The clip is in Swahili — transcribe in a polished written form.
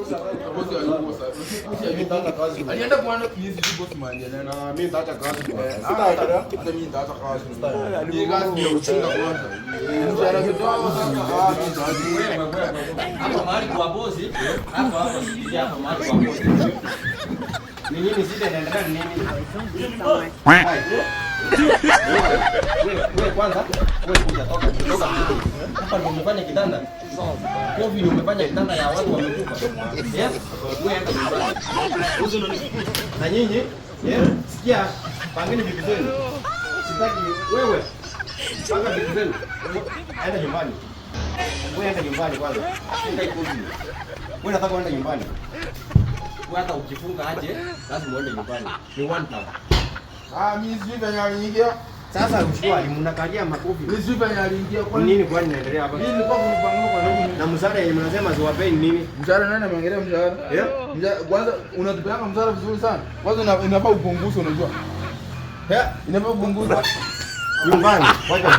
Bosi hayuko sasa. Mimi nitaacha kazi. Alienda kuanda please tu bosi manje na mimi nitaacha kazi. Hata mimi nitaacha kazi. Ni kazi ndio uchunga kwanza. Mshahara kidogo sasa. Mimi nitaacha. Hapo mahali kwa bosi, hapo sisi hapa mahali kwa bosi. Ni nini sisi tunaendelea nini? Wewe kwanza, wewe kuja toka. Hapa ndio umefanya kitanda. Kwa vile umefanya kitanda ya watu wamekufa. Yes? Wewe enda nyumbani. Na nyinyi, sikia, pangeni vitu zenu. Sitaki wewe. Panga vitu zenu. Enda nyumbani. Wewe enda nyumbani kwanza. Enda ikoje? Wewe unataka kwenda nyumbani? Wewe hata ukifunga aje, lazima uende nyumbani. Ni one time. Mimi sijui venye aliingia. Sasa mshwari mnakalia makofi. Mimi sijui venye aliingia kwa nini kwani inaendelea hapa? Mimi nilikuwa kunipangua kwa nini? Na mshahara yenyewe mnasema siwapei nini? Mshahara nani ameongelea mshahara? Kwanza unatupeanga mshahara vizuri sana. Kwanza inafaa upunguze unajua. Inafaa upunguze. Nyumbani. Wacha